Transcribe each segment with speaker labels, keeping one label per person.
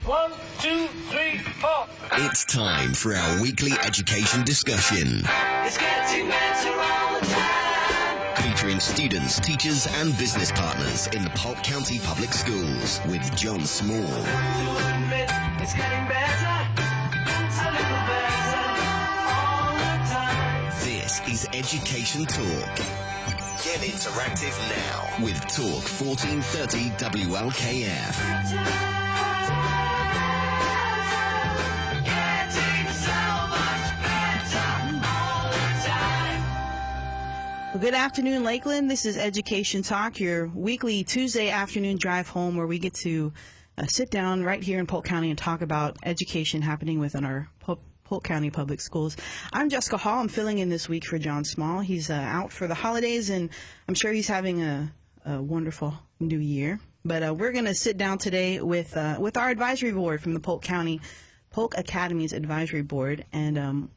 Speaker 1: 1, 2, 3, 4.
Speaker 2: It's time for our weekly education discussion.
Speaker 1: It's getting better all the time.
Speaker 2: Featuring students, teachers, and business partners in the Polk County Public Schools with John Small.
Speaker 1: To admit it's getting better, a little better all the time.
Speaker 2: This is Education Talk. Get interactive now with Talk 1430 WLKF.
Speaker 3: Well, good afternoon, Lakeland. This is Education Talk, your weekly Tuesday afternoon drive home where we get to sit down right here in Polk County and talk about education happening within our Polk County Public Schools. I'm Jessica Hall. I'm filling in this week for John Small. He's out for the holidays, and I'm sure he's having a wonderful new year. But we're going to sit down today with our advisory board from the Polk Academies Advisory Board, and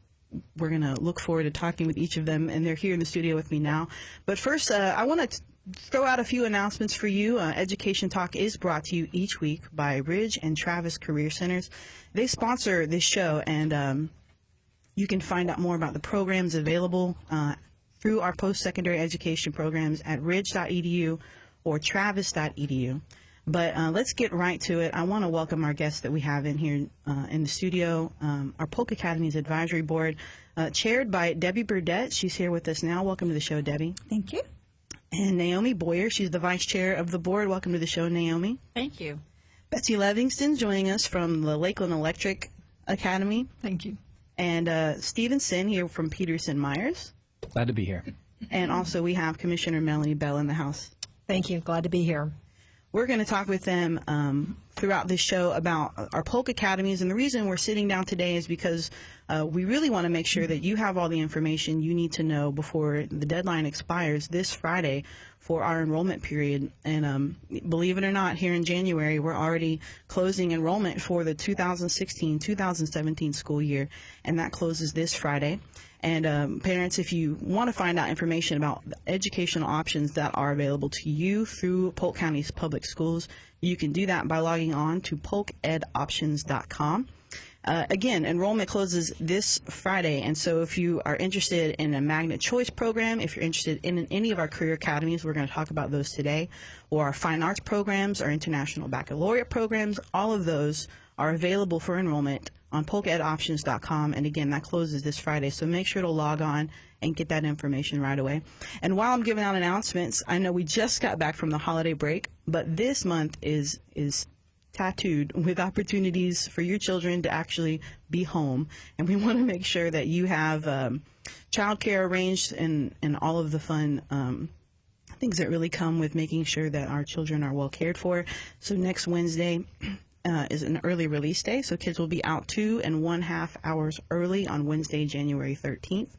Speaker 3: we're going to look forward to talking with each of them, and they're here in the studio with me now. But first, I want to throw out a few announcements for you. Education Talk is brought to you each week by Ridge and Travis Career Centers. They sponsor this show, and you can find out more about the programs available through our post-secondary education programs at ridge.edu or travis.edu. But let's get right to it. I want to welcome our guests that we have in here in the studio, our Polk Academies Advisory Board, chaired by Debbie Burdett. She's here with us now. Welcome to the show, Debbie.
Speaker 4: Thank you.
Speaker 3: And Naomi Boyer. She's the vice chair of the board. Welcome to the show, Naomi.
Speaker 4: Thank you.
Speaker 3: Betsy Livingston joining us from the Lakeland Electric Academy.
Speaker 4: Thank you.
Speaker 3: And Stephen Sin here from Peterson Myers.
Speaker 5: Glad to be here.
Speaker 3: And also we have Commissioner Melanie Bell in the house.
Speaker 4: Thank you. Glad to be here.
Speaker 3: We're going to talk with them throughout this show about our Polk Academies, and the reason we're sitting down today is because we really want to make sure that you have all the information you need to know before the deadline expires this Friday for our enrollment period. And believe it or not, here in January, we're already closing enrollment for the 2016-2017 school year, and that closes this Friday. And parents, if you want to find out information about the educational options that are available to you through Polk County's public schools, you can do that by logging on to polkedoptions.com. Again, enrollment closes this Friday, and so if you are interested in a magnet choice program, if you're interested in any of our career academies, we're going to talk about those today, or our fine arts programs, our international baccalaureate programs, all of those are available for enrollment on polkedoptions.com, and again, that closes this Friday, so make sure to log on and get that information right away. And while I'm giving out announcements, I know we just got back from the holiday break, but this month is tattooed with opportunities for your children to actually be home, and we want to make sure that you have childcare arranged and all of the fun things that really come with making sure that our children are well cared for. So next Wednesday is an early release day, so kids will be out 2.5 hours early on Wednesday, January 13th.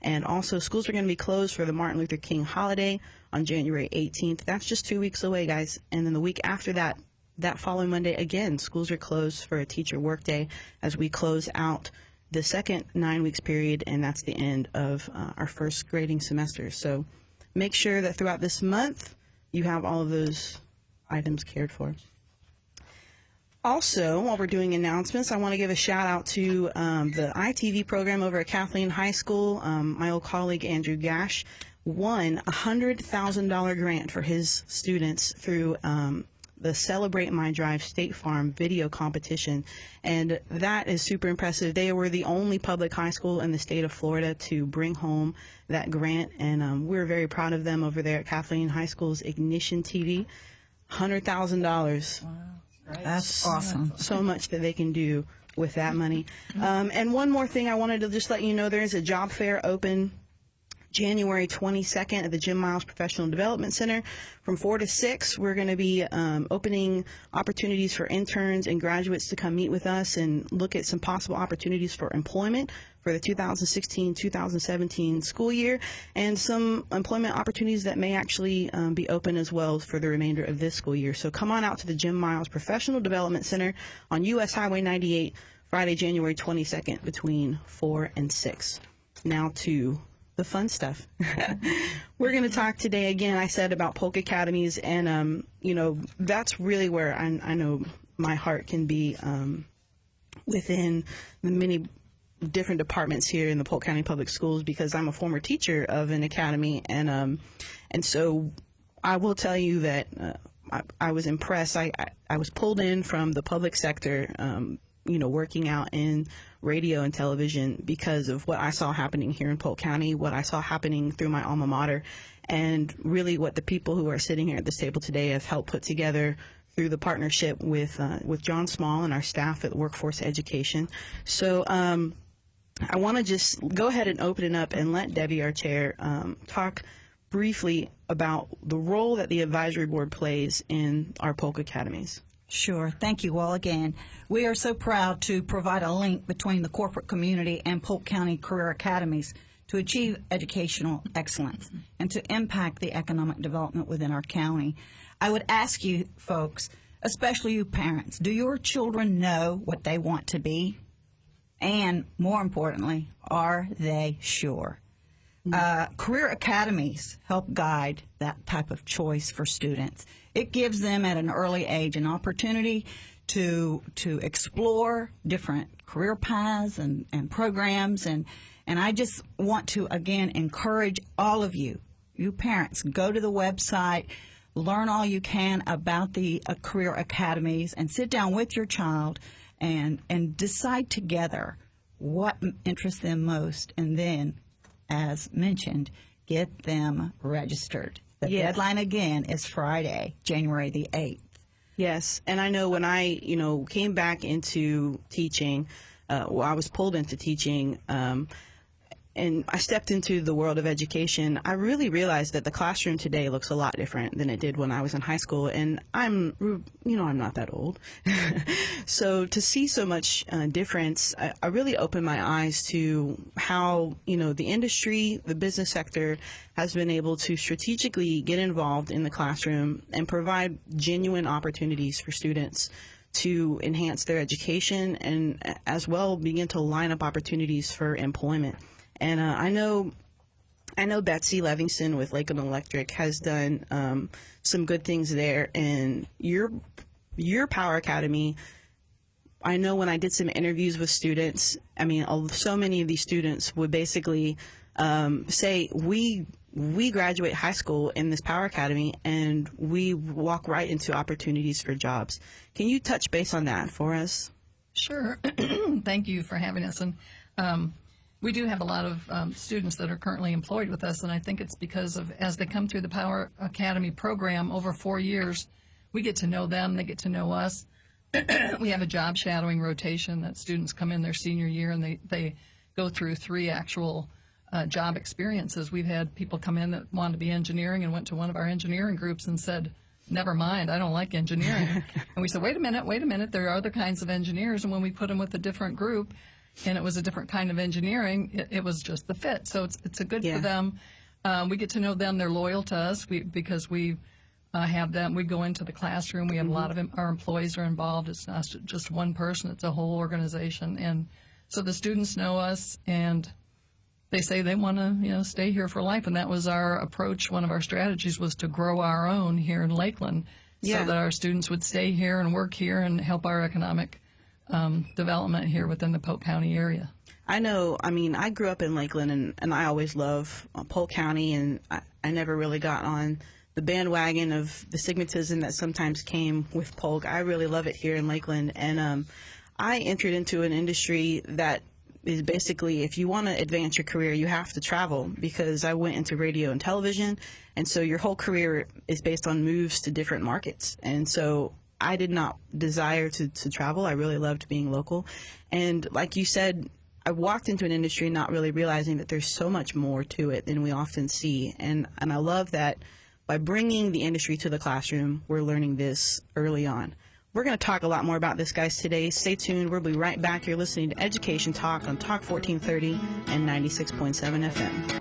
Speaker 3: And also, schools are going to be closed for the Martin Luther King holiday on January 18th. That's just 2 weeks away, guys. And then the week after that, that following Monday, again, schools are closed for a teacher workday as we close out the second 9 weeks period, and that's the end of our first grading semester. So make sure that throughout this month, you have all of those items cared for. Also, while we're doing announcements, I want to give a shout out to the ITV program over at Kathleen High School. My old colleague Andrew Gash won a $100,000 grant for his students through the Celebrate My Drive State Farm video competition, and that is super impressive. They were the only public high school in the state of Florida to bring home that grant, and we're very proud of them over there at Kathleen High School's Ignition TV. $100,000.
Speaker 4: Wow. That's awesome.
Speaker 3: So much that they can do with that money. And one more thing I wanted to just let you know, there is a job fair open January 22nd at the Jim Miles Professional Development Center from 4 to 6. We're going to be opening opportunities for interns and graduates to come meet with us and look at some possible opportunities for employment for the 2016-2017 school year, and some employment opportunities that may actually be open as well for the remainder of this school year. So come on out to the Jim Miles Professional Development Center on U.S. Highway 98, Friday, January 22nd between 4 and 6. Now to the fun stuff. We're going to talk today, again, I said about Polk Academies, and, you know, that's really where I know my heart can be within the many different departments here in the Polk County Public Schools, because I'm a former teacher of an academy, and so I will tell you that I was impressed. I was pulled in from the public sector, working out in radio and television because of what I saw happening here in Polk County, what I saw happening through my alma mater, and really what the people who are sitting here at this table today have helped put together through the partnership with John Small and our staff at Workforce Education. So I want to just go ahead and open it up and let Debbie, our chair, talk briefly about the role that the advisory board plays in our Polk Academies.
Speaker 4: Sure. Thank you all again. We are so proud to provide a link between the corporate community and Polk County Career Academies to achieve educational excellence and to impact the economic development within our county. I would ask you folks, especially you parents, do your children know what they want to be? And more importantly, are they sure? Career academies help guide that type of choice for students. It gives them at an early age an opportunity to explore different career paths and programs. And I just want to, again, encourage all of you, you parents, go to the website, learn all you can about the career academies, and sit down with your child and decide together what interests them most, and then, as mentioned, get them registered. The deadline again is Friday, January the 8th.
Speaker 3: Yes, and I know when I, came back into teaching, I was pulled into teaching, and I stepped into the world of education, I really realized that the classroom today looks a lot different than it did when I was in high school, and I'm not that old. So to see so much difference, I really opened my eyes to how, the industry, the business sector has been able to strategically get involved in the classroom and provide genuine opportunities for students to enhance their education and as well begin to line up opportunities for employment. And I know Betsy Livingston with Lakeland Electric has done some good things there. And your Power Academy, I know when I did some interviews with students, so many of these students would basically say, we graduate high school in this Power Academy and we walk right into opportunities for jobs. Can you touch base on that for us?
Speaker 5: Sure. Thank you for having us. And we do have a lot of students that are currently employed with us, and I think it's because of, as they come through the Power Academy program over 4 years, we get to know them, they get to know us. We have a job shadowing rotation that students come in their senior year and they go through 3 actual job experiences. We've had people come in that wanted to be engineering and went to one of our engineering groups and said, never mind, I don't like engineering. And we said, wait a minute, there are other kinds of engineers. And when we put them with a different group, and it was a different kind of engineering, it was just the fit. So it's a good for them. We get to know them. They're loyal to us because we have them. We go into the classroom. We have a lot of our employees are involved. It's not just one person. It's a whole organization. And so the students know us, and they say they want to stay here for life. And that was our approach. One of our strategies was to grow our own here in Lakeland so that our students would stay here and work here and help our economic development here within the Polk County area.
Speaker 3: I know, I grew up in Lakeland, and I always love Polk County, and I never really got on the bandwagon of the stigmatism that sometimes came with Polk. I really love it here in Lakeland, and I entered into an industry that is basically, if you want to advance your career, you have to travel, because I went into radio and television, and so your whole career is based on moves to different markets, and so I did not desire to travel. I really loved being local. And like you said, I walked into an industry not really realizing that there's so much more to it than we often see. And I love that by bringing the industry to the classroom, we're learning this early on. We're going to talk a lot more about this, guys, today. Stay tuned. We'll be right back. You're listening to Education Talk on Talk 1430 and 96.7 FM.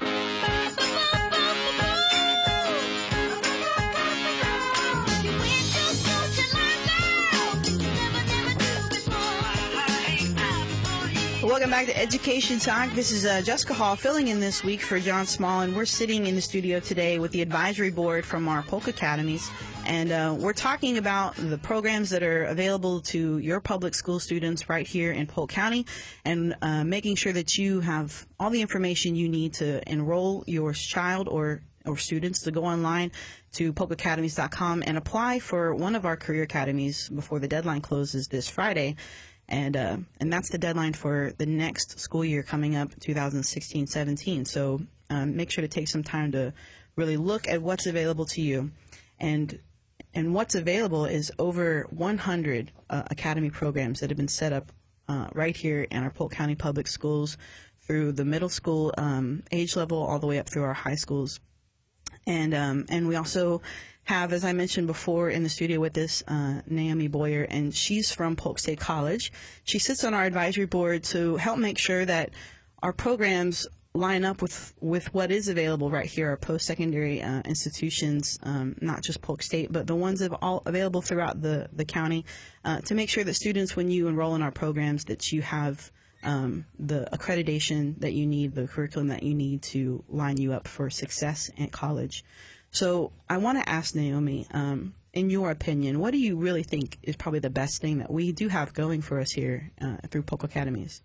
Speaker 3: Welcome back to Education Talk. This is Jessica Hall filling in this week for John Small, and we're sitting in the studio today with the advisory board from our Polk Academies, and we're talking about the programs that are available to your public school students right here in Polk County, and making sure that you have all the information you need to enroll your child or students to go online to polkacademies.com and apply for one of our career academies before the deadline closes this Friday. And that's the deadline for the next school year coming up, 2016-17. So make sure to take some time to really look at what's available to you. And what's available is over 100 academy programs that have been set up right here in our Polk County Public Schools through the middle school age level all the way up through our high schools. And we also have, as I mentioned before, in the studio with us, Naomi Boyer, and she's from Polk State College. She sits on our advisory board to help make sure that our programs line up with what is available right here, our post-secondary institutions, not just Polk State, but the ones that are all available throughout the county, to make sure that students, when you enroll in our programs, that you have the accreditation that you need, the curriculum that you need to line you up for success at college. So I want to ask Naomi, in your opinion, what do you really think is probably the best thing that we do have going for us here through Polk Academies?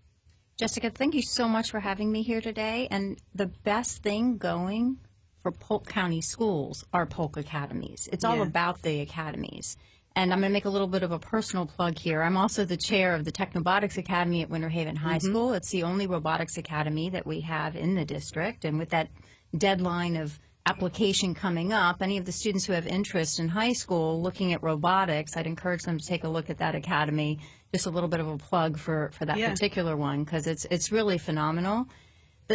Speaker 6: Jessica, thank you so much for having me here today. And the best thing going for Polk County schools are Polk Academies. It's all about the academies. And I'm going to make a little bit of a personal plug here. I'm also the chair of the Technobotics Academy at Winter Haven High School. It's the only robotics academy that we have in the district. And with that deadline of application coming up, any of the students who have interest in high school looking at robotics, I'd encourage them to take a look at that academy. Just a little bit of a plug for that particular one, because it's really phenomenal.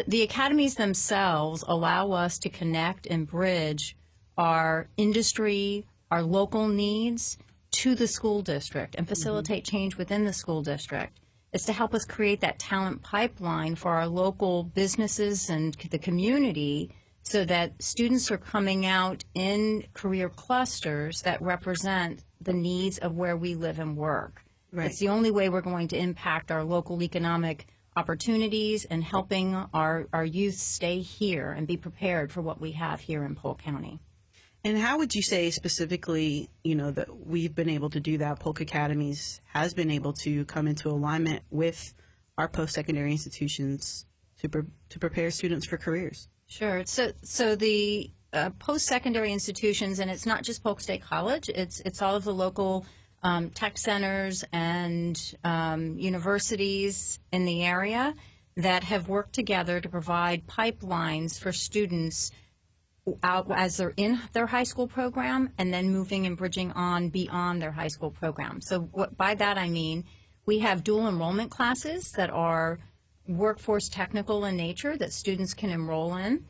Speaker 6: The academies themselves allow us to connect and bridge our industry, our local needs to the school district and facilitate change within the school district. It's to help us create that talent pipeline for our local businesses and the community, so that students are coming out in career clusters that represent the needs of where we live and work. Right. It's the only way we're going to impact our local economic opportunities and helping our youth stay here and be prepared for what we have here in Polk County.
Speaker 3: And how would you say specifically, that we've been able to do that? Polk Academies has been able to come into alignment with our post-secondary institutions to prepare students for careers.
Speaker 6: Sure. So the post-secondary institutions, and it's not just Polk State College, it's all of the local tech centers and universities in the area that have worked together to provide pipelines for students out as they're in their high school program and then moving and bridging on beyond their high school program. So by that I mean we have dual enrollment classes that are workforce technical in nature that students can enroll in.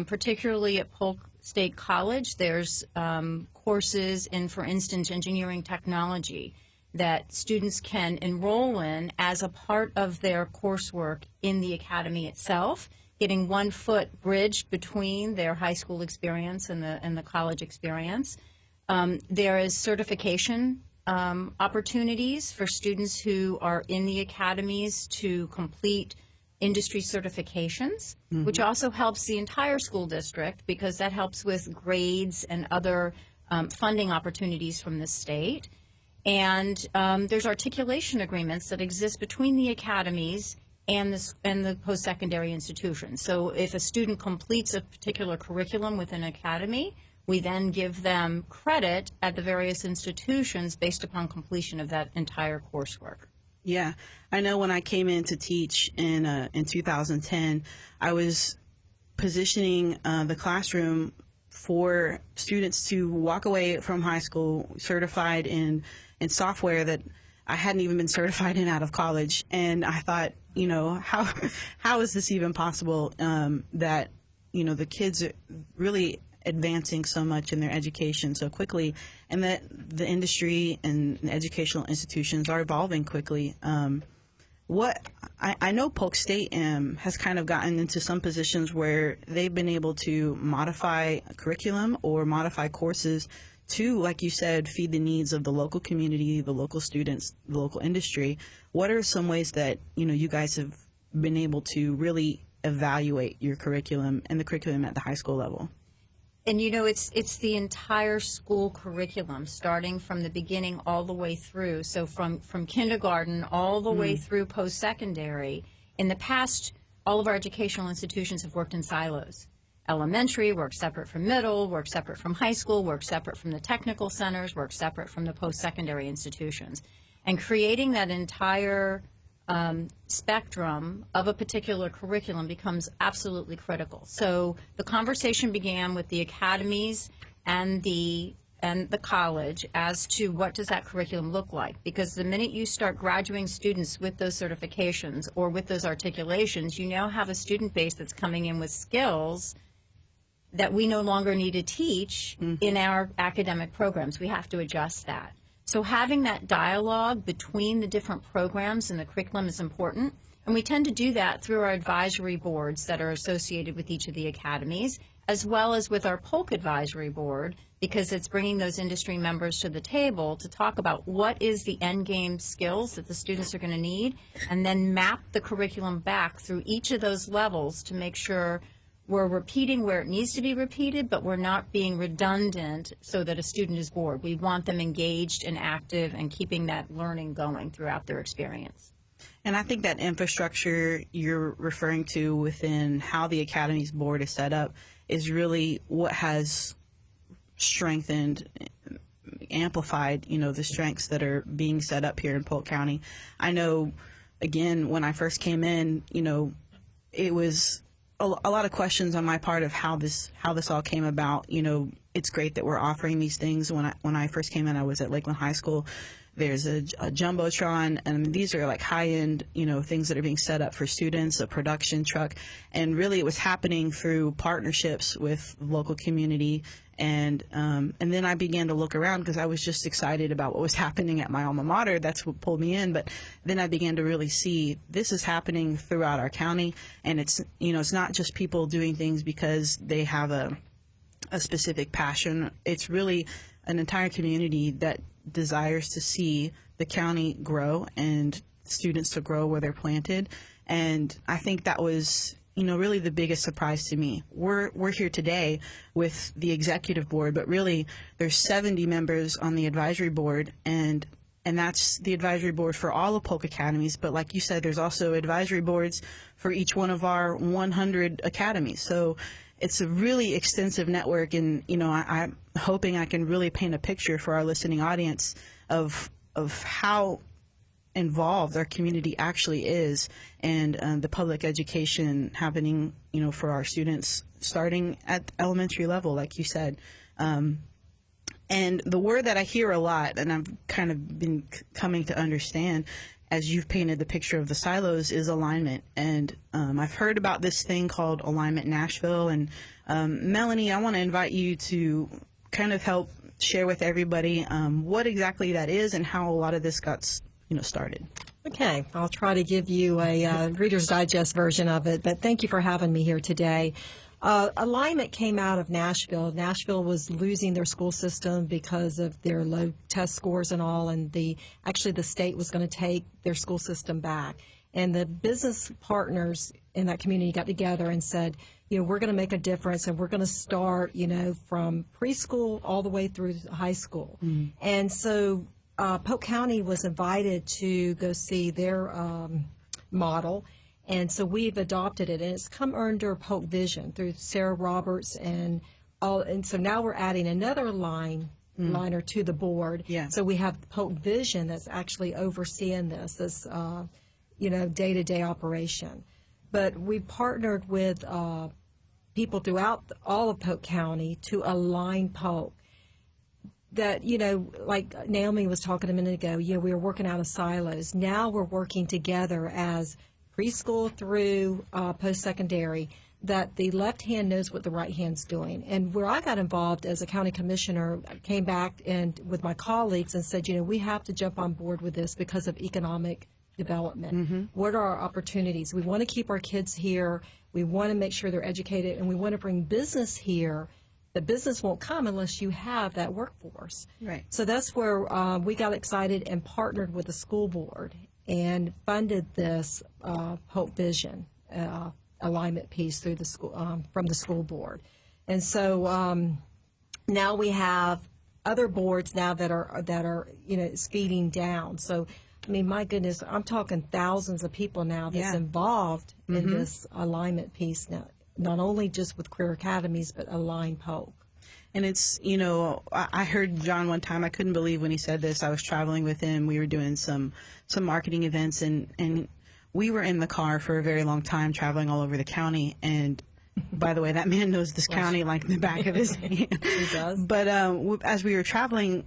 Speaker 6: Particularly at Polk State College, there's courses in, for instance, engineering technology that students can enroll in as a part of their coursework in the academy itself, getting 1 foot bridged between their high school experience and the college experience. There is certification opportunities for students who are in the academies to complete industry certifications, which also helps the entire school district because that helps with grades and other funding opportunities from the state. And there's articulation agreements that exist between the academies and the post-secondary institutions. So if a student completes a particular curriculum within an academy, we then give them credit at the various institutions based upon completion of that entire coursework.
Speaker 3: Yeah, I know when I came in to teach in 2010, I was positioning the classroom for students to walk away from high school certified in software that I hadn't even been certified in out of college. And I thought, how is this even possible that, the kids are really advancing so much in their education so quickly, and that the industry and educational institutions are evolving quickly. I know Polk State has kind of gotten into some positions where they've been able to modify curriculum or modify courses to, like you said, feed the needs of the local community, the local students, the local industry, what are some ways that, you guys have been able to really evaluate your curriculum and the curriculum at the high school level?
Speaker 6: And it's the entire school curriculum, starting from the beginning all the way through. So from kindergarten all the way through post-secondary. In the past, all of our educational institutions have worked in silos. Elementary works separate from middle, works separate from high school, works separate from the technical centers, works separate from the post-secondary institutions. And creating that entire spectrum of a particular curriculum becomes absolutely critical. So the conversation began with the academies and the college as to what does that curriculum look like, because the minute you start graduating students with those certifications or with those articulations, you now have a student base that's coming in with skills that we no longer need to teach in our academic programs. We have to adjust that. So having that dialogue between the different programs and the curriculum is important, and we tend to do that through our advisory boards that are associated with each of the academies, as well as with our Polk Advisory Board, because it's bringing those industry members to the table to talk about what is the end game skills that the students are going to need, and then map the curriculum back through each of those levels to make sure we're repeating where it needs to be repeated, but we're not being redundant so that a student is bored. We want them engaged and active and keeping that learning going throughout their experience.
Speaker 3: And I think that infrastructure you're referring to within how the Academy's board is set up is really what has strengthened, amplified, the strengths that are being set up here in Polk County. I know, again, when I first came in, it was a lot of questions on my part of how this all came about. It's great that we're offering these things. When I first came in, I was at Lakeland High School. There's a jumbotron, and these are like high-end, things that are being set up for students, a production truck, and really it was happening through partnerships with local community. And then I began to look around because I was just excited about what was happening at my alma mater. That's what pulled me in. But then I began to really see this is happening throughout our county, and it's not just people doing things because they have a specific passion. It's really an entire community that desires to see the county grow and students to grow where they're planted. And I think that was really the biggest surprise to me. We're here today with the executive board, but really there's 70 members on the advisory board, and that's the advisory board for all of Polk Academies. But like you said, there's also advisory boards for each one of our 100 academies. So it's a really extensive network, and I'm hoping I can really paint a picture for our listening audience of how involved our community actually is, and the public education happening, for our students starting at elementary level, like you said. And the word that I hear a lot, and I've kind of been coming to understand as you've painted the picture of the silos, is alignment. And I've heard about this thing called Alignment Nashville. And Melanie, I want to invite you to kind of help share with everybody what exactly that is and how a lot of this got started.
Speaker 7: Okay, I'll try to give you a Reader's Digest version of it, but thank you for having me here today. Alignment came out of Nashville. Nashville was losing their school system because of their low test scores and all, and the state was going to take their school system back. And the business partners in that community got together and said, we're going to make a difference, and we're going to start, from preschool all the way through high school. Mm-hmm. And so Polk County was invited to go see their model, and so we've adopted it, and it's come under Polk Vision through Sarah Roberts and all. And so now we're adding another liner to the board. Yeah. So we have Polk Vision that's actually overseeing this day-to-day operation. But we partnered with people throughout all of Polk County to align Polk. That, like Naomi was talking a minute ago, we were working out of silos. Now we're working together as preschool through post-secondary, that the left hand knows what the right hand's doing. And where I got involved as a county commissioner, I came back and with my colleagues and said, we have to jump on board with this because of economic development. Mm-hmm. What are our opportunities? We want to keep our kids here. We want to make sure they're educated, and we want to bring business here The business won't come unless you have that workforce.
Speaker 3: Right.
Speaker 7: So that's where we got excited and partnered with the school board and funded this Hope Vision alignment piece through the school from the school board. And so now we have other boards now that are it's feeding down. So I mean, my goodness, I'm talking thousands of people now that's involved in this alignment piece now, not only just with Career Academies, but Align Polk.
Speaker 3: And it's, I heard John one time, I couldn't believe when he said this. I was traveling with him. We were doing some marketing events, and we were in the car for a very long time traveling all over the county. And by the way, that man knows this county like the back of his hand.
Speaker 7: He does.
Speaker 3: But as we were traveling,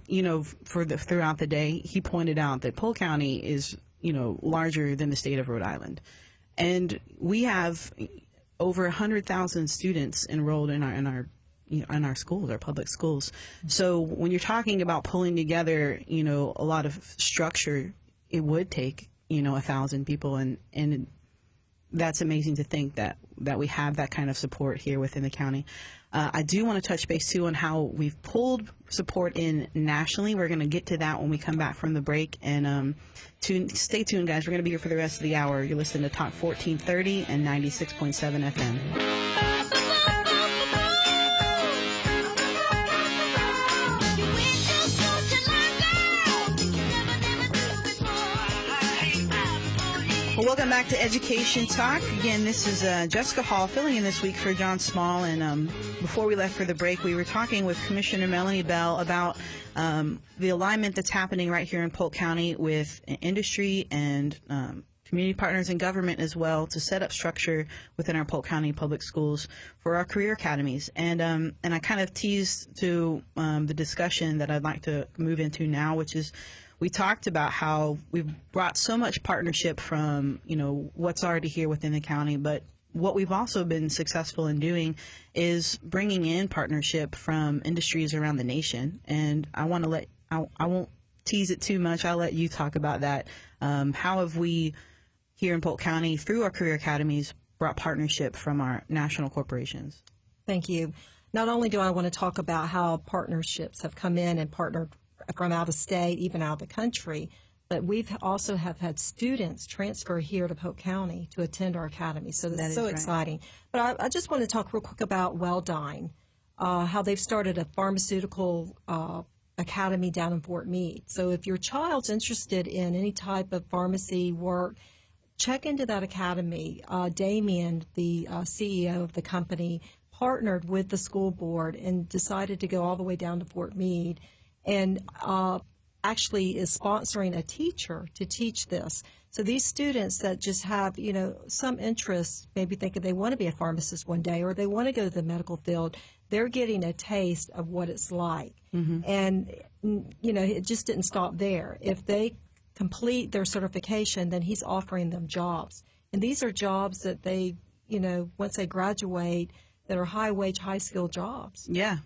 Speaker 3: throughout the day, he pointed out that Polk County is, larger than the state of Rhode Island. And we have over 100,000 students enrolled in our schools, our public schools. So when you're talking about pulling together, a lot of structure, it would take, 1,000 people, and that's amazing to think that we have that kind of support here within the county. I do want to touch base too on how we've pulled support in nationally. We're going to get to that when we come back from the break, and stay tuned, guys. We're going to be here for the rest of the hour. You're listening to Talk 1430 and 96.7 FM. Well, welcome back to Education Talk. Again, this is Jessica Hall filling in this week for John Small. And before we left for the break, we were talking with Commissioner Melanie Bell about the alignment that's happening right here in Polk County with industry and community partners and government as well to set up structure within our Polk County public schools for our career academies. And I kind of teased to the discussion that I'd like to move into now, which is we talked about how we've brought so much partnership from, what's already here within the county, but what we've also been successful in doing is bringing in partnership from industries around the nation. And I won't tease it too much. I'll let you talk about that. How have we here in Polk County through our career academies brought partnership from our national corporations?
Speaker 7: Thank you. Not only do I want to talk about how partnerships have come in and partnered from out of state, even out of the country, but we've also have had students transfer here to Polk County to attend our academy. So this is so exciting. But I just want to talk real quick about Welldine, how they've started a pharmaceutical academy down in Fort Meade. So if your child's interested in any type of pharmacy work, check into that academy. Damien, the CEO of the company, partnered with the school board and decided to go all the way down to Fort Meade and actually is sponsoring a teacher to teach this. So these students that just have, some interest, maybe thinking they want to be a pharmacist one day or they want to go to the medical field, they're getting a taste of what it's like. Mm-hmm. And, it just didn't stop there. If they complete their certification, then he's offering them jobs. And these are jobs that they, once they graduate, that are high-wage, high-skilled jobs.
Speaker 3: Yeah.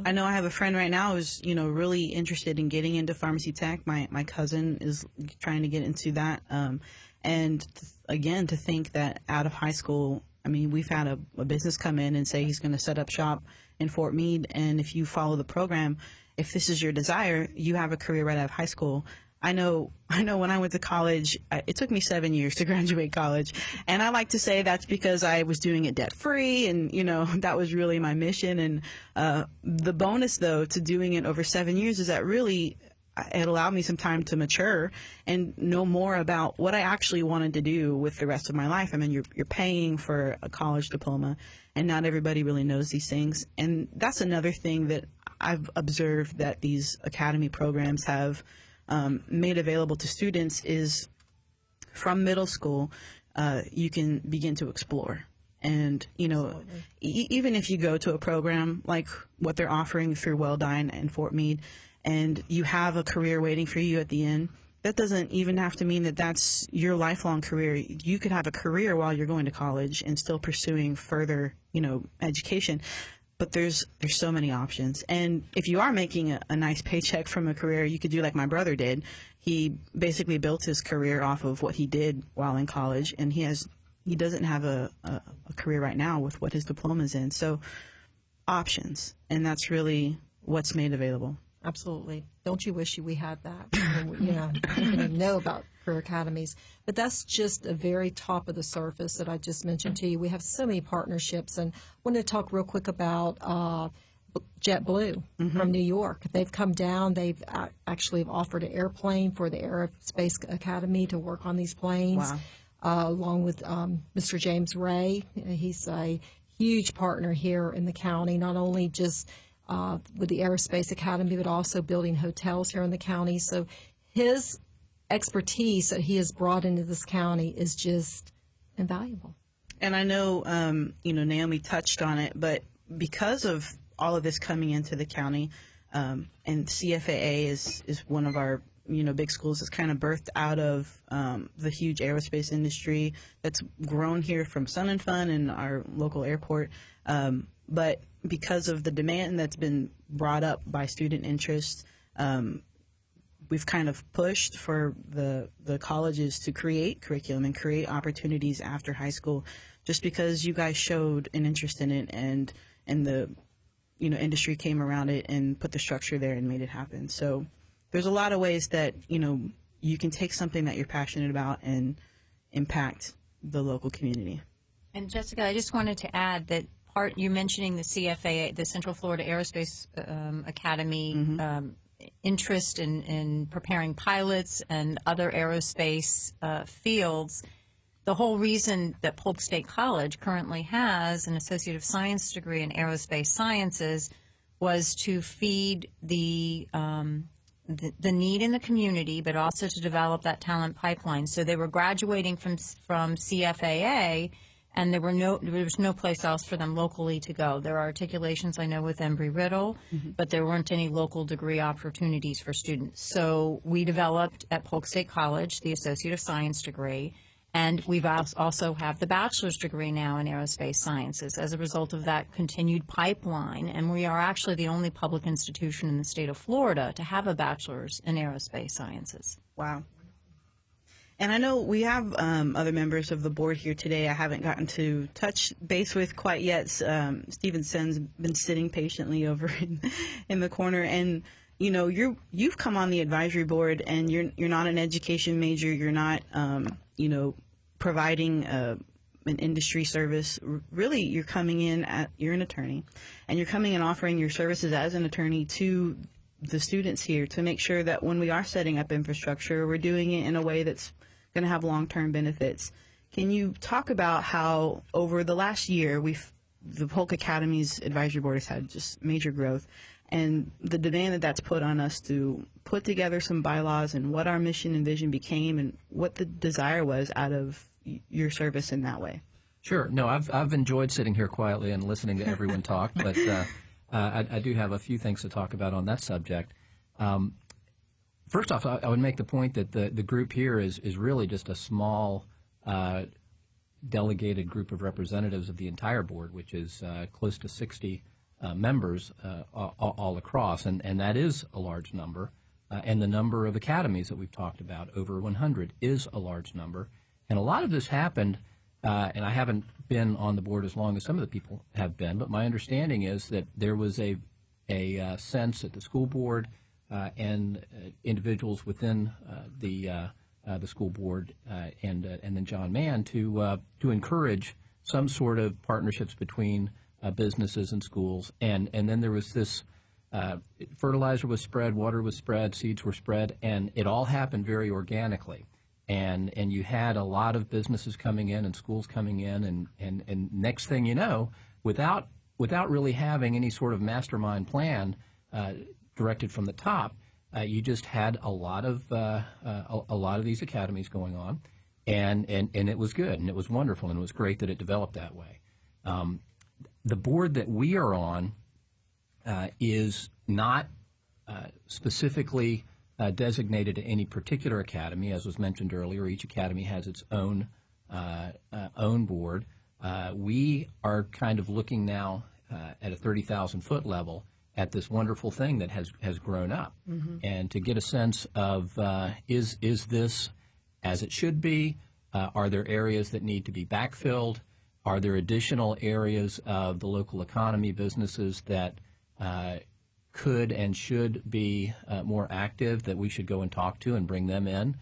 Speaker 3: I know I have a friend right now who's, really interested in getting into pharmacy tech. My cousin is trying to get into that. Again, to think that out of high school, we've had a business come in and say he's going to set up shop in Fort Meade. And if you follow the program, if this is your desire, you have a career right out of high school. I know when I went to college, it took me 7 years to graduate college. And I like to say that's because I was doing it debt free and, that was really my mission. And the bonus, though, to doing it over 7 years is that really it allowed me some time to mature and know more about what I actually wanted to do with the rest of my life. You're paying for a college diploma and not everybody really knows these things. And that's another thing that I've observed that these academy programs have made available to students is from middle school, you can begin to explore. And, even if you go to a program like what they're offering through Welldine and Fort Meade, and you have a career waiting for you at the end, that doesn't even have to mean that that's your lifelong career. You could have a career while you're going to college and still pursuing further, education. But there's so many options. And if you are making a nice paycheck from a career, you could do like my brother did. He basically built his career off of what he did while in college, and he doesn't have a career right now with what his diploma's in. So options, and that's really what's made available.
Speaker 7: Absolutely. Don't you wish we had that? You know, I didn't even know about career academies. But that's just a very top of the surface that I just mentioned to you. We have so many partnerships, and I want to talk real quick about JetBlue from New York. They've come down. They've actually offered an airplane for the Aerospace Academy to work on these planes, along with Mr. James Ray. He's a huge partner here in the county, not only just with the Aerospace Academy, but also building hotels here in the county. So his expertise that he has brought into this county is just invaluable.
Speaker 3: And I know, Naomi touched on it, but because of all of this coming into the county, and CFAA is one of our big schools that's kind of birthed out of the huge aerospace industry that's grown here from Sun and Fun and our local airport. But because of the demand that's been brought up by student interest, we've kind of pushed for the colleges to create curriculum and create opportunities after high school, just because you guys showed an interest in it, and the industry came around it and put the structure there and made it happen. So there's a lot of ways that you can take something that you're passionate about and impact the local community.
Speaker 6: And Jessica, I just wanted to add that you mentioning the CFAA, the Central Florida Aerospace Academy, interest in preparing pilots and other aerospace fields. The whole reason that Polk State College currently has an Associate of Science degree in aerospace sciences was to feed the need in the community, but also to develop that talent pipeline. So they were graduating from CFAA, and there was no place else for them locally to go. There are articulations, I know, with Embry-Riddle, but there weren't any local degree opportunities for students. So we developed at Polk State College the Associate of Science degree, and we've also have the bachelor's degree now in aerospace sciences as a result of that continued pipeline. And we are actually the only public institution in the state of Florida to have a bachelor's in aerospace sciences.
Speaker 3: Wow. And I know we have other members of the board here today I haven't gotten to touch base with quite yet. Stephen Sen's been sitting patiently over in the corner, and you've come on the advisory board, and you're not an education major. You're not providing an industry service. Really, you're coming in you're an attorney, and you're coming and offering your services as an attorney to the students here to make sure that when we are setting up infrastructure, we're doing it in a way that's going to have long-term benefits. Can you talk about how over the last year the Polk Academies Advisory Board has had just major growth, and the demand that's put on us to put together some bylaws and what our mission and vision became and what the desire was out of your service in that way?
Speaker 8: Sure. No, I've enjoyed sitting here quietly and listening to everyone talk, but I do have a few things to talk about on that subject. First off, I would make the point that the group here is really just a small delegated group of representatives of the entire board, which is close to 60 members all across, and that is a large number. And the number of academies that we've talked about, over 100, is a large number. And a lot of this happened, and I haven't been on the board as long as some of the people have been, but my understanding is that there was a sense at the school board and individuals within the school board and then John Mann to encourage some sort of partnerships between businesses and schools, and then there was this fertilizer was spread, water was spread, seeds were spread, and it all happened very organically. And you had a lot of businesses coming in and schools coming in, and next thing you know, without really having any sort of mastermind plan directed from the top, you just had a lot of these academies going on, and it was good, and it was wonderful, and it was great that it developed that way. The board that we are on is not specifically designated to any particular academy. As was mentioned earlier, each academy has its own board. We are kind of looking now at a 30,000-foot level at this wonderful thing that has grown up, and to get a sense of is this as it should be? Are there areas that need to be backfilled? Are there additional areas of the local economy, businesses that could and should be more active that we should go and talk to and bring them in?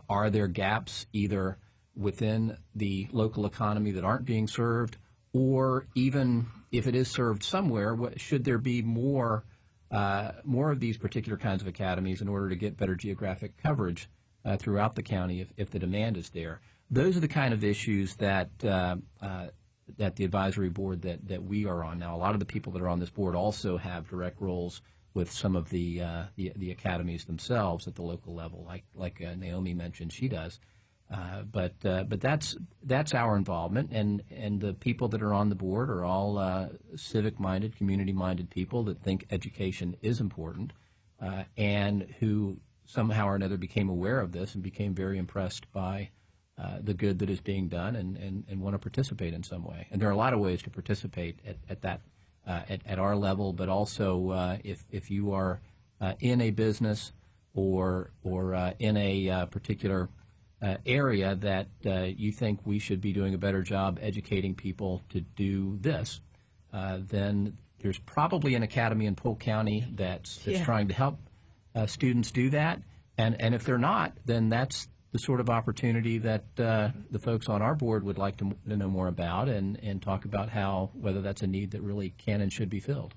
Speaker 8: Are there gaps either within the local economy that aren't being served, or even if it is served somewhere, should there be more of these particular kinds of academies in order to get better geographic coverage throughout the county if the demand is there? Those are the kind of issues that that the advisory board that we are on now. A lot of the people that are on this board also have direct roles with some of the academies themselves at the local level, like Naomi mentioned she does. But that's our involvement, and the people that are on the board are all civic-minded, community-minded people that think education is important, and who somehow or another became aware of this and became very impressed by the good that is being done and want to participate in some way. And there are a lot of ways to participate at that at our level, but also if you are in a business or in a particular area that you think we should be doing a better job educating people to do this, then there's probably an academy in Polk County that's trying to help students do that. And if they're not, then that's the sort of opportunity that the folks on our board would like to know more about and talk about whether that's a need that really can and should be filled.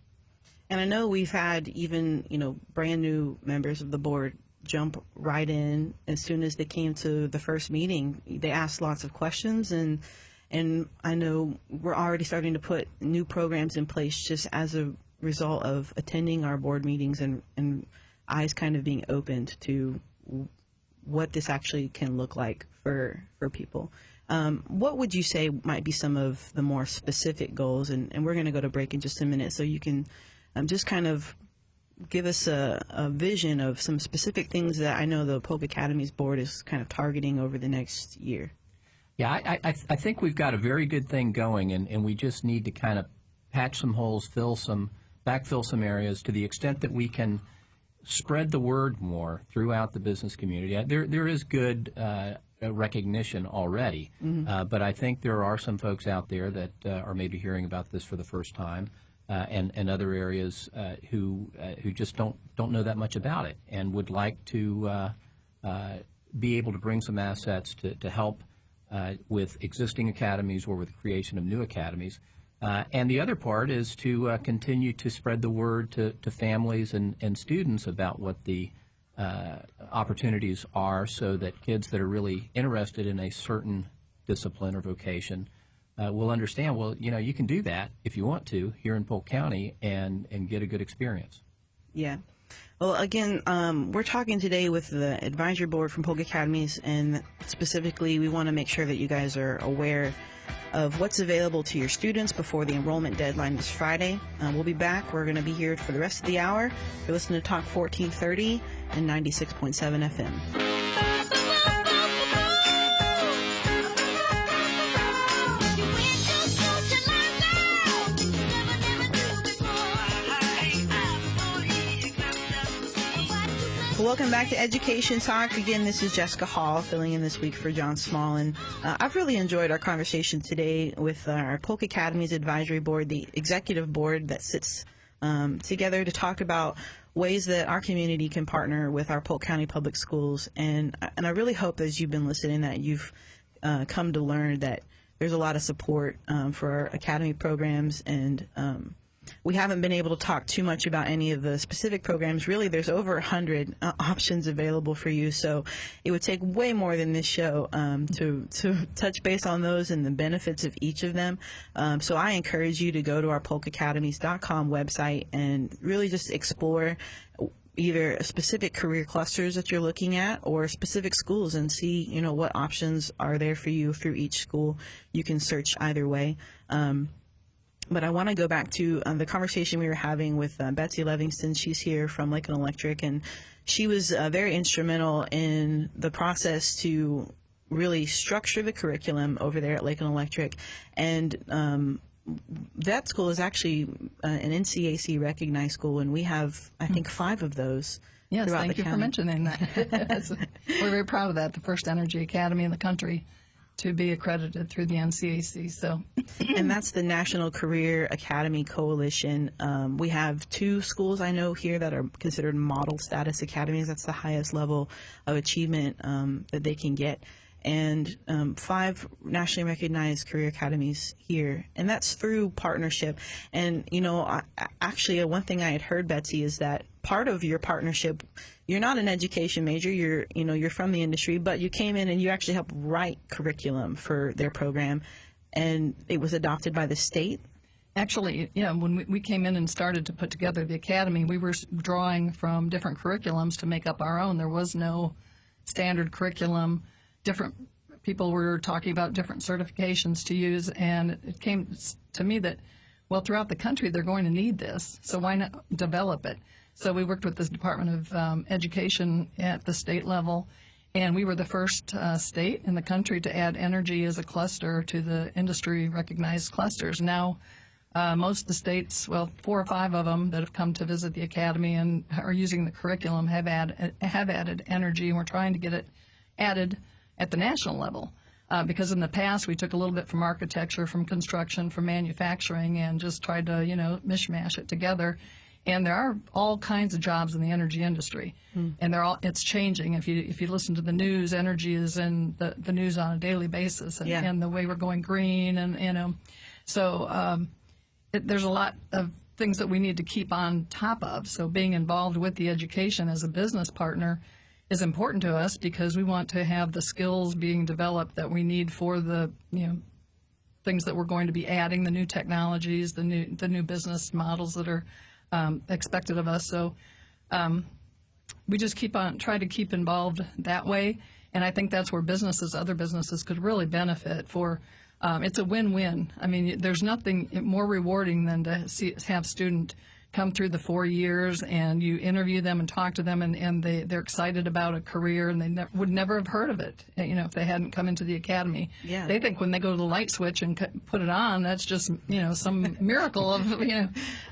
Speaker 3: And I know we've had even, brand new members of the board jump right in as soon as they came to the first meeting. They asked lots of questions, and I know we're already starting to put new programs in place just as a result of attending our board meetings and eyes kind of being opened to what this actually can look like for people. What would you say might be some of the more specific goals? And we're going to go to break in just a minute, so you can just kind of give us a vision of some specific things that I know the Polk Academies board is kind of targeting over the next year.
Speaker 8: Yeah, I think we've got a very good thing going, and we just need to kind of patch some holes, backfill some areas to the extent that we can spread the word more throughout the business community. There is good recognition already, but I think there are some folks out there that are maybe hearing about this for the first time, and other areas who just don't know that much about it and would like to be able to bring some assets to help with existing academies or with the creation of new academies. And the other part is to continue to spread the word to families and students about what the opportunities are, so that kids that are really interested in a certain discipline or vocation will understand, well, you can do that if you want to here in Polk County and get a good experience.
Speaker 3: Yeah. Well, again, we're talking today with the advisory board from Polk Academies, and specifically we want to make sure that you guys are aware of what's available to your students before the enrollment deadline this Friday. We'll be back. We're going to be here for the rest of the hour. You're listening to Talk 1430 and 96.7 FM. Welcome back to Education Talk. Again, this is Jessica Hall filling in this week for John Small. And I've really enjoyed our conversation today with our Polk Academies Advisory Board, the executive board that sits together to talk about ways that our community can partner with our Polk County Public Schools. And I really hope as you've been listening that you've come to learn that there's a lot of support for our academy programs, and we haven't been able to talk too much about any of the specific programs. Really, there's over 100 options available for you, so it would take way more than this show to touch base on those and the benefits of each of them. So I encourage you to go to our polkacademies.com website and really just explore either specific career clusters that you're looking at or specific schools and see, what options are there for you through each school. You can search either way. But I want to go back to the conversation we were having with Betsy Livingston. She's here from Lakeland Electric, and she was very instrumental in the process to really structure the curriculum over there at Lakeland Electric. And that school is actually an NCAC recognized school, and we have, I think, 5 of those.
Speaker 5: Yes, thank you for mentioning that. We're very proud of that, the first energy academy in the country. to be accredited through the NCAC. So,
Speaker 3: And that's the National Career Academy Coalition. We have 2 schools I know here that are considered model status academies. That's the highest level of achievement that they can get. And 5 nationally recognized career academies here. And that's through partnership. And, you know, actually, one thing I had heard, Betsy, is that part of your partnership, you're not an education major, you're from the industry, but you came in and you actually helped write curriculum for their program, and it was adopted by the state.
Speaker 5: actually, yeah, when we came in and started to put together the academy, we were drawing from different curriculums to make up our own. There was no standard curriculum. Different people were talking about different certifications to use, and it came to me that, well, throughout the country, they're going to need this, so why not develop it? So we worked with the Department of Education at the state level, and we were the first state in the country to add energy as a cluster to the industry-recognized clusters. Now, most of the states, well, 4 or 5 of them that have come to visit the academy and are using the curriculum have added energy, and we're trying to get it added at the national level. Because in the past, we took a little bit from architecture, from construction, from manufacturing, and just tried to, mishmash it together. And there are all kinds of jobs in the energy industry, and it's changing. If you listen to the news, energy is in the news on a daily basis, and the way we're going green, and so there's a lot of things that we need to keep on top of. So being involved with the education as a business partner is important to us, because we want to have the skills being developed that we need for the things that we're going to be adding, the new technologies, the new business models that are expected of us. So we just try to keep involved that way, and I think that's where other businesses could really benefit. It's a win-win. I mean, there's nothing more rewarding than to have student come through the 4 years, and you interview them and talk to them, and they're excited about a career, and they would never have heard of it, if they hadn't come into the academy.
Speaker 3: Yeah.
Speaker 5: They think when they go to the light switch and put it on, that's just, some miracle of,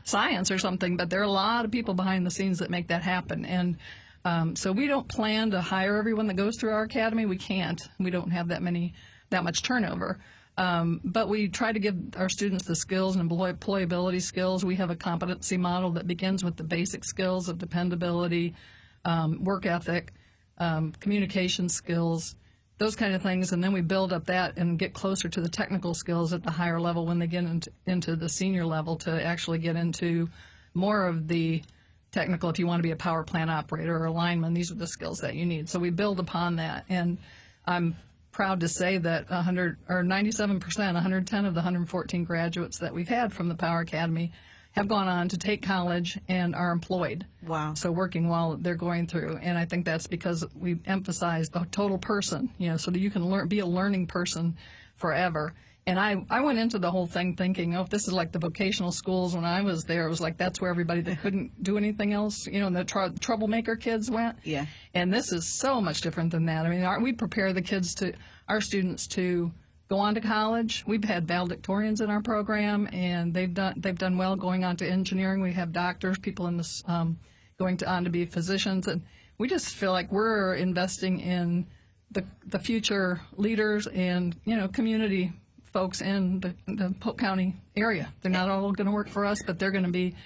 Speaker 5: science or something. But there are a lot of people behind the scenes that make that happen. And so we don't plan to hire everyone that goes through our academy. We can't. We don't have that much turnover. But we try to give our students the skills and employability skills. We have a competency model that begins with the basic skills of dependability, work ethic, communication skills, those kind of things. And then we build up that and get closer to the technical skills at the higher level when they get into the senior level, to actually get into more of the technical. If you want to be a power plant operator or a lineman, these are the skills that you need. So we build upon that. And I'm proud to say that 97%, 110 of the 114 graduates that we've had from the Power Academy have gone on to take college and are employed.
Speaker 3: Wow.
Speaker 5: So working while they're going through. And I think that's because we emphasize the total person, so that you can be a learning person forever. And I went into the whole thing thinking, if this is like the vocational schools when I was there, it was like that's where everybody that couldn't do anything else, and the troublemaker kids went.
Speaker 3: Yeah.
Speaker 5: And this is so much different than that. I mean, we prepare our students to go on to college. We've had valedictorians in our program, and they've done well going on to engineering. We have doctors, people in this going on to be physicians, and we just feel like we're investing in the future leaders and community folks in the Polk County area. They're not all going to work for us, but they're going to be.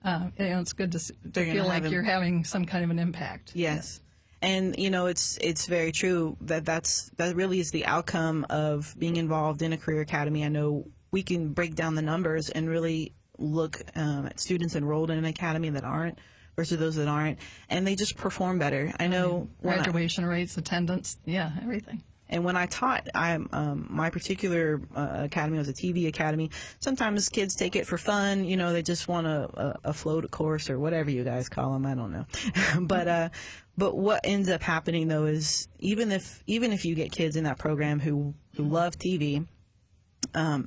Speaker 5: It's good to feel like you're having some kind of an impact.
Speaker 3: Yes. And it's very true that really is the outcome of being involved in a career academy. I know we can break down the numbers and really look at students enrolled in an academy that aren't versus those that aren't, and they just perform better. I know
Speaker 5: Graduation rates, attendance, everything.
Speaker 3: And when I taught, my particular academy was a TV academy. Sometimes kids take it for fun. They just want a float course or whatever you guys call them. I don't know. But what ends up happening, though, is even if you get kids in that program who love TV,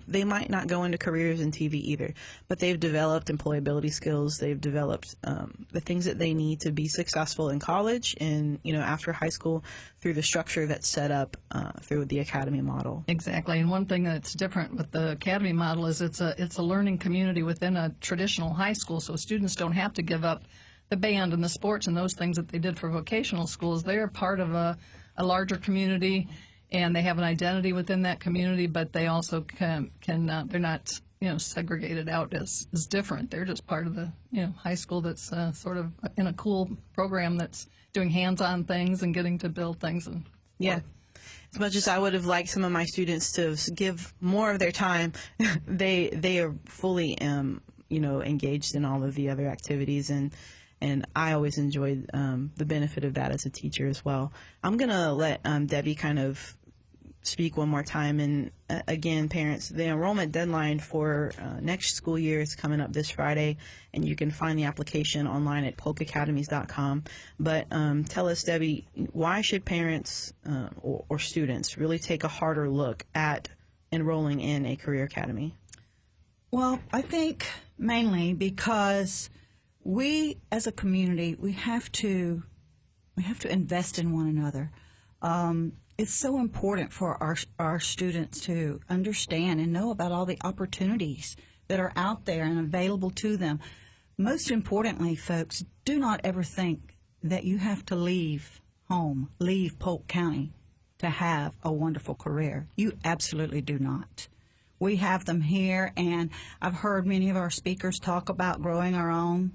Speaker 3: they might not go into careers in TV either, but they've developed employability skills. They've developed the things that they need to be successful in college and after high school through the structure that's set up through the academy model.
Speaker 5: Exactly, and one thing that's different with the academy model is it's a learning community within a traditional high school, so students don't have to give up the band and the sports and those things that they did for vocational schools. They're part of a larger community. and they have an identity within that community, but they also can they're not segregated out as different. They're just part of the high school that's sort of in a cool program that's doing hands-on things and getting to build things. And
Speaker 3: Yeah. As much as I would have liked some of my students to give more of their time, they are fully engaged in all of the other activities, and I always enjoyed the benefit of that as a teacher as well. I'm gonna let Debbie kind of speak one more time. And again, parents, the enrollment deadline for next school year is coming up this Friday, and you can find the application online at polkacademies.com. But tell us, Debbie, why should parents or students really take a harder look at enrolling in a career academy?
Speaker 4: Well, I think mainly because we, as a community, we have to invest in one another. It's so important for our students to understand and know about all the opportunities that are out there and available to them. Most importantly, folks, do not ever think that you have to leave home, leave Polk County to have a wonderful career. You absolutely do not. We have them here, and I've heard many of our speakers talk about growing our own.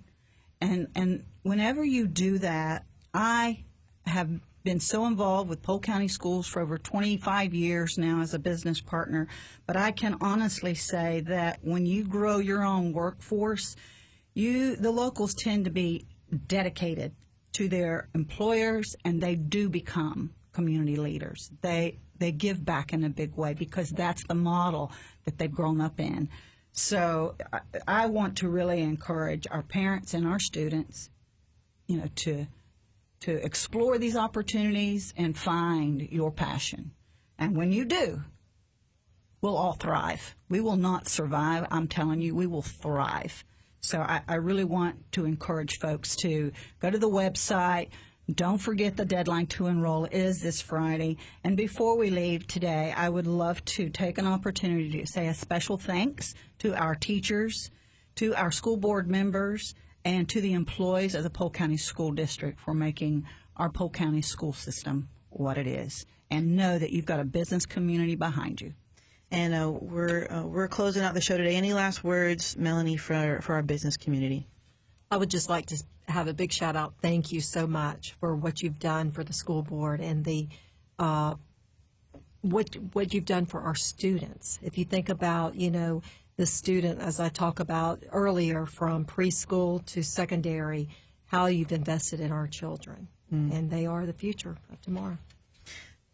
Speaker 4: And whenever you do that, I have been so involved with Polk County Schools for over 25 years now as a business partner, but I can honestly say that when you grow your own workforce, the locals tend to be dedicated to their employers, and they do become community leaders. They give back in a big way because that's the model that they've grown up in. So I want to really encourage our parents and our students, to explore these opportunities and find your passion. And when you do, we'll all thrive. We will not survive. I'm telling you, we will thrive. So I really want to encourage folks to go to the website. Don't forget the deadline to enroll is this Friday. And before we leave today, I would love to take an opportunity to say a special thanks to our teachers, to our school board members, and to the employees of the Polk County School District for making our Polk County school system what it is. And know that you've got a business community behind you.
Speaker 3: And we're closing out the show today. Any last words, Melanie, for our business community?
Speaker 7: I would just like to have a big shout out. Thank you so much for what you've done for the school board and the what you've done for our students. If you think about, the student, as I talked about earlier, from preschool to secondary, how you've invested in our children. And they are the future of tomorrow.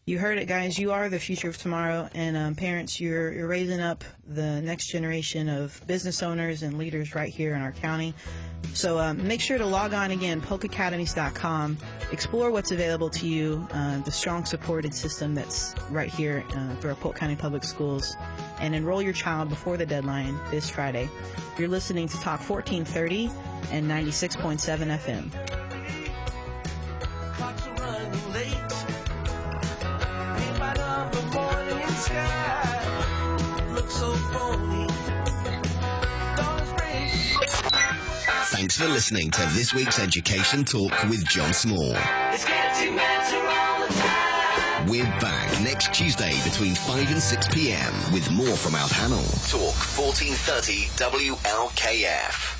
Speaker 3: You heard it, guys. You are the future of tomorrow. And parents, you're raising up the next generation of business owners and leaders right here in our county. So make sure to log on again, polkacademies.com. Explore what's available to you, the strong supported system that's right here through our Polk County Public Schools, and enroll your child before the deadline this Friday. You're listening to Talk 1430 and 96.7 FM.
Speaker 1: Clocks are running late. Ain't light of the morning sky. Looks so phony. Dawn is breaking.
Speaker 2: Thanks for listening to this week's Education Talk with John Small.
Speaker 1: It's getting better all the time.
Speaker 2: We're back next Tuesday between 5 and 6 p.m. with more from our panel. Talk 1430 WLKF.